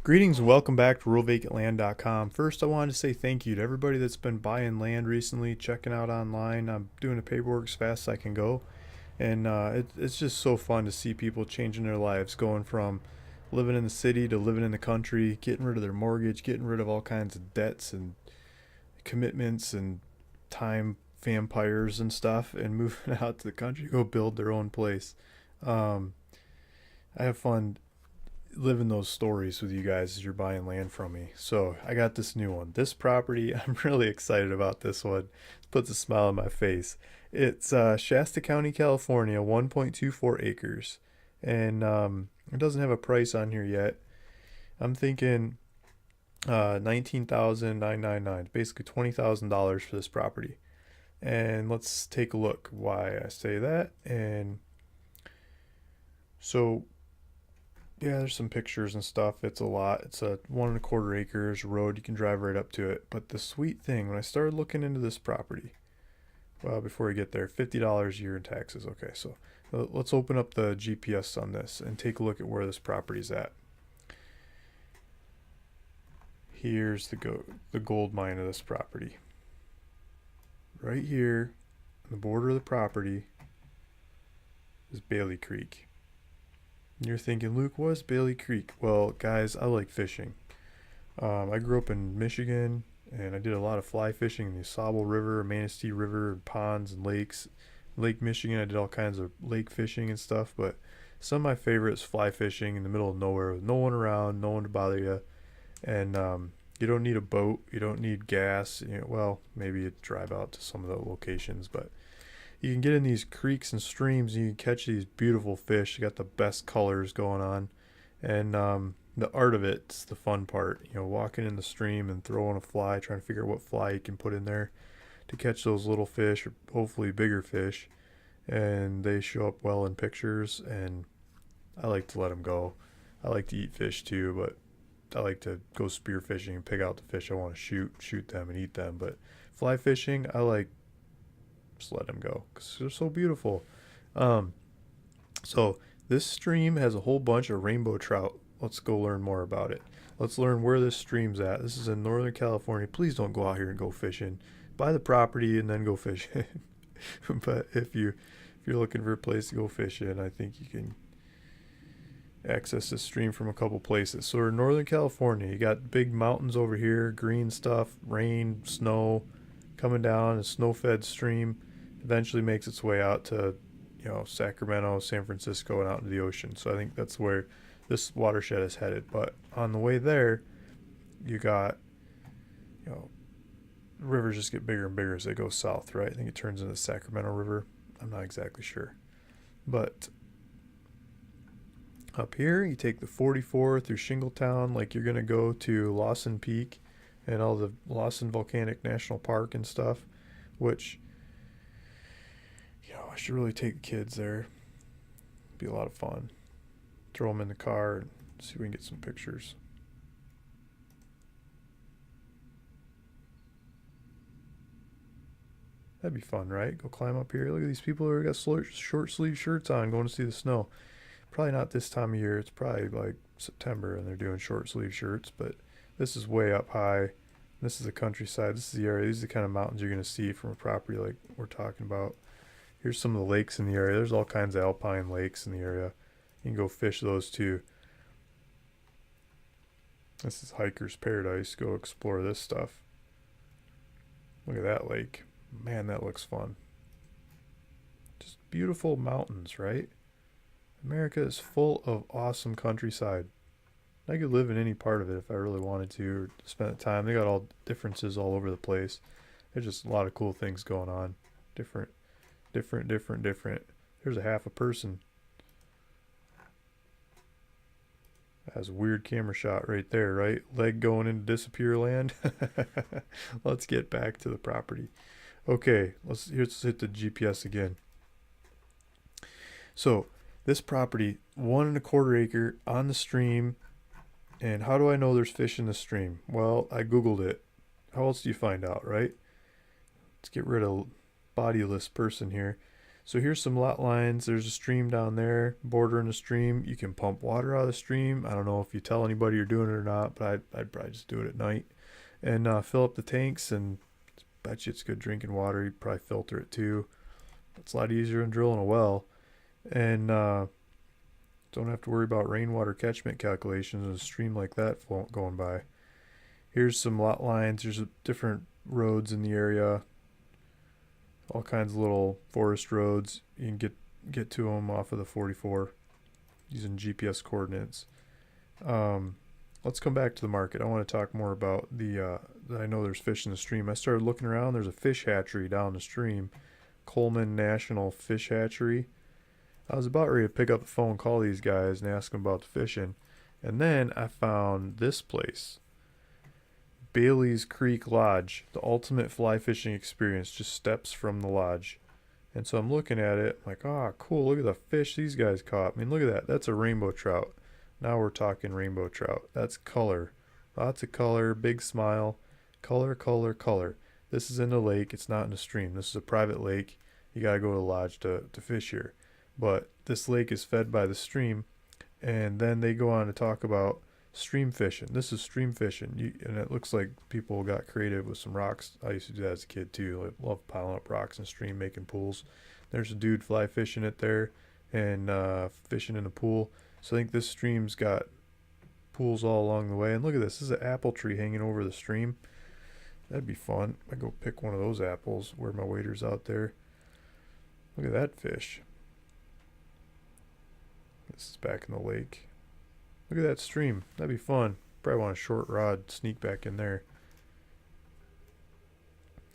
Greetings and welcome back to RuralVacantLand.com. First, I wanted to say thank you to everybody that's been buying land recently, checking out online. I'm doing the paperwork as fast as I can go, and it's just so fun to see people changing their lives, going from living in the city to living in the country, getting rid of their mortgage, getting rid of all kinds of debts and commitments and time vampires and stuff, and moving out to the country to go build their own place. Um, I have fun living those stories with you guys as you're buying land from me. So I got this new one. This property, I'm really excited about this one. It puts a smile on my face. It's Shasta County, California, 1.24 acres. And it doesn't have a price on here yet. I'm thinking 19,999, basically $20,000 for this property. And let's take a look why I say that. And so yeah, there's some pictures and stuff. It's a lot. It's a 1.25 acres road. You can drive right up to it. But the sweet thing, when I started looking into this property, well, before we get there, $50 a year in taxes. Okay, so let's open up the GPS on this and take a look at where this property's at. Here's the gold mine of this property. Right here, on the border of the property, is Bailey Creek. You're thinking, Luke, what is Bailey Creek? Well, guys, I like fishing. I grew up in Michigan, and I did a lot of fly fishing in the Sable River, Manistee River, and ponds and lakes. Lake Michigan, I did all kinds of lake fishing and stuff, but some of my favorites fly fishing in the middle of nowhere with no one around, no one to bother you, and you don't need a boat, you don't need gas. Well, maybe you drive out to some of the locations, but you can get in these creeks and streams and you can catch these beautiful fish. You got the best colors going on, and the art of it's the fun part. Walking in the stream and throwing a fly, trying to figure out what fly you can put in there to catch those little fish or hopefully bigger fish, and they show up well in pictures. And I like to let them go. I like to eat fish too, but I like to go spear fishing and pick out the fish I want to shoot them and eat them. But fly fishing, I like just let them go because they're so beautiful. Um, so this stream has a whole bunch of rainbow trout. Let's go learn more about it. Let's learn where this stream's at. This is in Northern California. Please don't go out here and go fishing. Buy the property and then go fishing. But if you're looking for a place to go fishing, I think you can access this stream from a couple places. So we're in Northern California. You got big mountains over here, green stuff, rain, snow coming down, a snow-fed stream eventually makes its way out to, Sacramento, San Francisco, and out into the ocean. So I think that's where this watershed is headed. But on the way there, you got, rivers just get bigger and bigger as they go south, right? I think it turns into the Sacramento River. I'm not exactly sure. But up here, you take the 44 through Shingletown, like you're going to go to Lawson Peak and all the Lawson Volcanic National Park and stuff, which, I should really take the kids there. Be a lot of fun. Throw them in the car and see if we can get some pictures. That'd be fun, right? Go climb up here. Look at these people who got short sleeve shirts on going to see the snow. Probably not this time of year. It's probably like September and they're doing short sleeve shirts, but this is way up high. This is the countryside. This is the area. These are the kind of mountains you're going to see from a property like we're talking about. Here's some of the lakes in the area. There's all kinds of alpine lakes in the area. You can go fish those too. This is hiker's paradise. Go explore this stuff. Look at that lake. Man, that looks fun. Just beautiful mountains, right? America is full of awesome countryside. I could live in any part of it if I really wanted to or spend the time. They got all differences all over the place. There's just a lot of cool things going on. Different. There's a half a person. That's a weird camera shot right there, right? Leg going into disappear land. Let's get back to the property. Okay, let's hit the GPS again. So this property, 1.25 acre on the stream. And how do I know there's fish in the stream? Well, I Googled it. How else do you find out, right? Let's get rid of bodiless person here. So here's some lot lines. There's a stream down there, bordering the stream. You can pump water out of the stream. I don't know if you tell anybody you're doing it or not, but I'd probably just do it at night and fill up the tanks, and bet you it's good drinking water. You'd probably filter it too. It's a lot easier than drilling a well, and don't have to worry about rainwater catchment calculations in a stream like that going by. Here's some lot lines. There's different roads in the area, all kinds of little forest roads. You can get to them off of the 44 using GPS coordinates. Let's come back to the market. I want to talk more about I know there's fish in the stream. I started looking around. There's a fish hatchery down the stream, Coleman National Fish Hatchery. I was about ready to pick up the phone, call these guys, and ask them about the fishing. And then I found this place, Bailey's Creek Lodge, the ultimate fly fishing experience, just steps from the lodge. And so I'm looking at it, I'm like, oh, cool, look at the fish these guys caught. I mean, look at that. That's a rainbow trout. Now we're talking rainbow trout. That's color. Lots of color, big smile. Color, color, color. This is in the lake. It's not in the stream. This is a private lake. You got to go to the lodge to fish here. But this lake is fed by the stream, and then they go on to talk about stream fishing. This is stream fishing, and it looks like people got creative with some rocks. I used to do that as a kid too. I love piling up rocks in the stream, making pools. There's a dude fly fishing it there, and fishing in the pool. So I think this stream's got pools all along the way. And look at this. This is an apple tree hanging over the stream. That'd be fun. I go pick one of those apples. Where my waiter's out there. Look at that fish. This is back in the lake. Look at that stream. That'd be fun. Probably want a short rod, sneak back in there.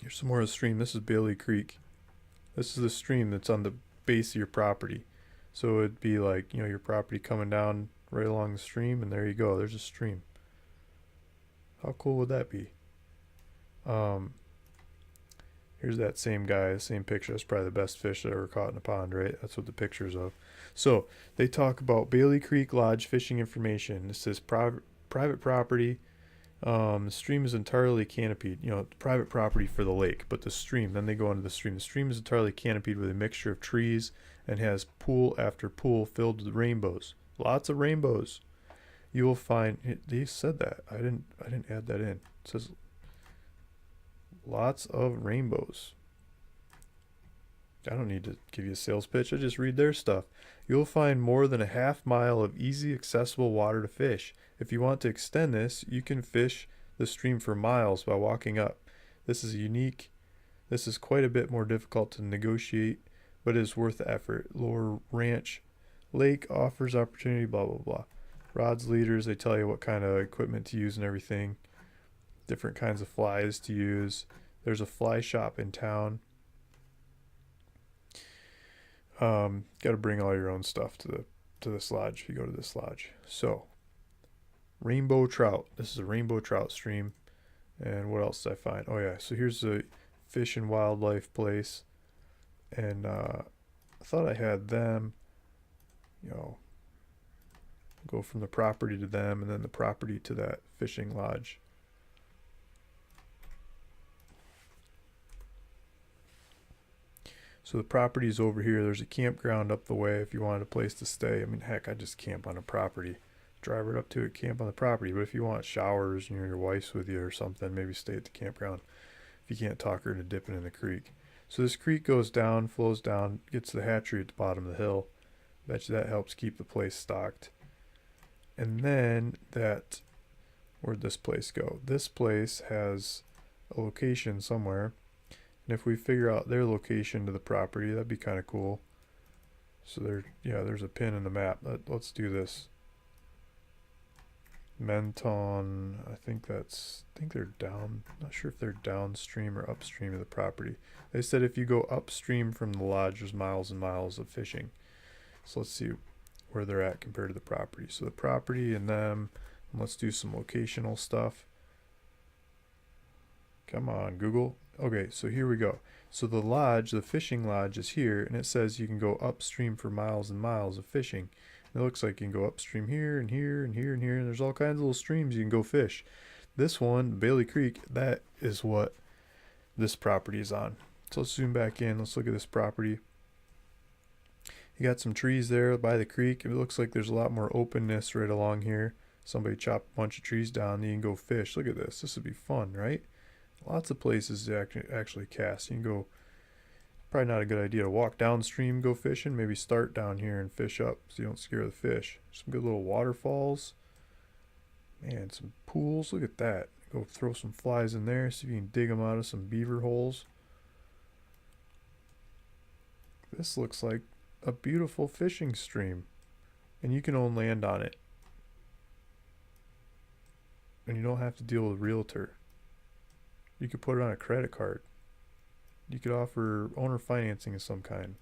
Here's some more of the stream. This is Bailey Creek. This is the stream that's on the base of your property. So it'd be like, your property coming down right along the stream, and there you go. There's a stream. How cool would that be? Here's that same guy, the same picture. That's probably the best fish that ever caught in a pond, right? That's what the picture's of. So they talk about Bailey Creek Lodge fishing information. This says private property. The stream is entirely canopied. Private property for the lake, but the stream. Then they go into the stream. The stream is entirely canopied with a mixture of trees and has pool after pool filled with rainbows. Lots of rainbows. You will find. They said that. I didn't add that in. It says lots of rainbows. I don't need to give you a sales pitch. I just read their stuff. You'll find more than a half mile of easy accessible water to fish. If you want to extend this, you can fish the stream for miles by walking up. This is quite a bit more difficult to negotiate, but it is worth the effort. Lower Ranch Lake offers opportunity, blah, blah, blah. Rods, leaders, they tell you what kind of equipment to use and everything. Different kinds of flies to use. There's a fly shop in town. Got to bring all your own stuff to this lodge if you go to this lodge. So, rainbow trout. This is a rainbow trout stream. And what else did I find? Oh yeah, so here's the fish and wildlife place. And I thought I had them, go from the property to them, and then the property to that fishing lodge. So the property is over here. There's a campground up the way if you wanted a place to stay. I mean, heck, I just camp on a property. Drive right up to it, camp on the property. But if you want showers, your wife's with you or something, maybe stay at the campground if you can't talk her into dipping in the creek. So this creek goes down, flows down, gets to the hatchery at the bottom of the hill. Bet you that helps keep the place stocked. And then where'd this place go? This place has a location somewhere. And if we figure out their location to the property, that'd be kind of cool. So there's a pin in the map. Let's do this. Menton, I think they're down. Not sure if they're downstream or upstream of the property. They said if you go upstream from the lodge, there's miles and miles of fishing. So let's see where they're at compared to the property. So the property and them, and let's do some locational stuff. Come on, Google. Okay, so here we go. So the lodge, the fishing lodge is here, and it says you can go upstream for miles and miles of fishing. It looks like you can go upstream here and here and here and here, and there's all kinds of little streams you can go fish. This one, Bailey Creek, that is what this property is on. So let's zoom back in. Let's look at this property. You got some trees there by the creek. It looks like there's a lot more openness right along here. Somebody chopped a bunch of trees down. You can go fish. Look at this. This would be fun, right? Lots of places to actually cast. You can go. Probably not a good idea to walk downstream, go fishing. Maybe start down here and fish up so you don't scare the fish. Some good little waterfalls. Man, some pools. Look at that. Go throw some flies in there. See if you can dig them out of some beaver holes. This looks like a beautiful fishing stream. And you can own land on it. And you don't have to deal with a realtor. You could put it on a credit card. You could offer owner financing of some kind.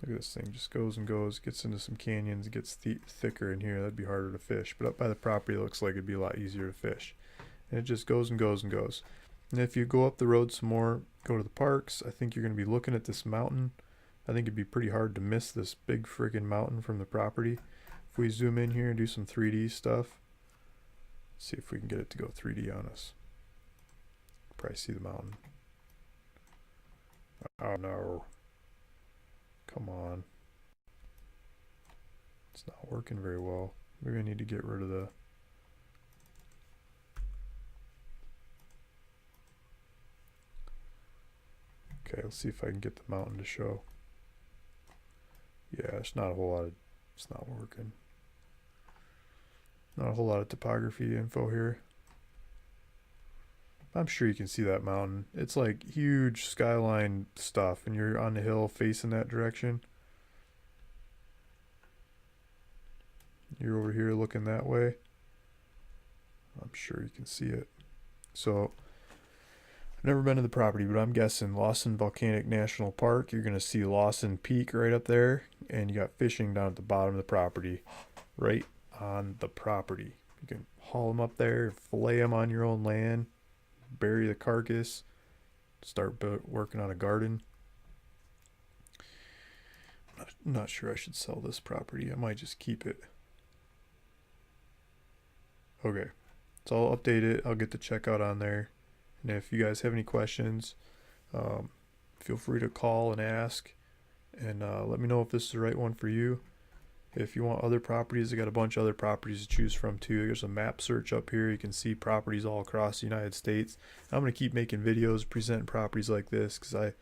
Look at this thing, just goes and goes, gets into some canyons, it gets thicker in here. That'd be harder to fish. But up by the property, it looks like it'd be a lot easier to fish. And it just goes and goes and goes. And if you go up the road some more, go to the parks, I think you're going to be looking at this mountain. I think it'd be pretty hard to miss this big friggin' mountain from the property. If we zoom in here and do some 3D stuff, see if we can get it to go 3D on us. Probably see the mountain. Oh no. Come on. It's not working very well. Maybe I need to get rid of the... Okay, let's see if I can get the mountain to show. Yeah, it's not a whole lot of... It's not working. Not a whole lot of topography info here. I'm sure you can see that mountain. It's like huge skyline stuff, and you're on the hill facing that direction. You're over here looking that way. I'm sure you can see it. So, I've never been to the property, but I'm guessing Lawson Volcanic National Park, you're going to see Lawson Peak right up there, and you got fishing down at the bottom of the property. Right on the property. You can haul them up there, fillet them on your own land. Bury the carcass, start working on a garden. I'm not sure I should sell this property. I might just keep it. Okay, so I'll update it. I'll get the checkout on there. And if you guys have any questions, feel free to call and ask. And let me know if this is the right one for you. If you want other properties, I got a bunch of other properties to choose from too. There's a map search up here. You can see properties all across the United States. I'm going to keep making videos presenting properties like this because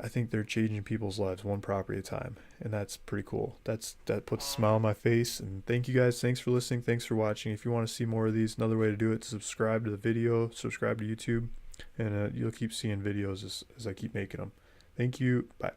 I think they're changing people's lives one property at a time, and that's pretty cool. That puts a smile on my face. And thank you guys. Thanks for listening. Thanks for watching. If you want to see more of these, another way to do it is subscribe to the video, subscribe to YouTube, and you'll keep seeing videos as I keep making them. Thank you. Bye.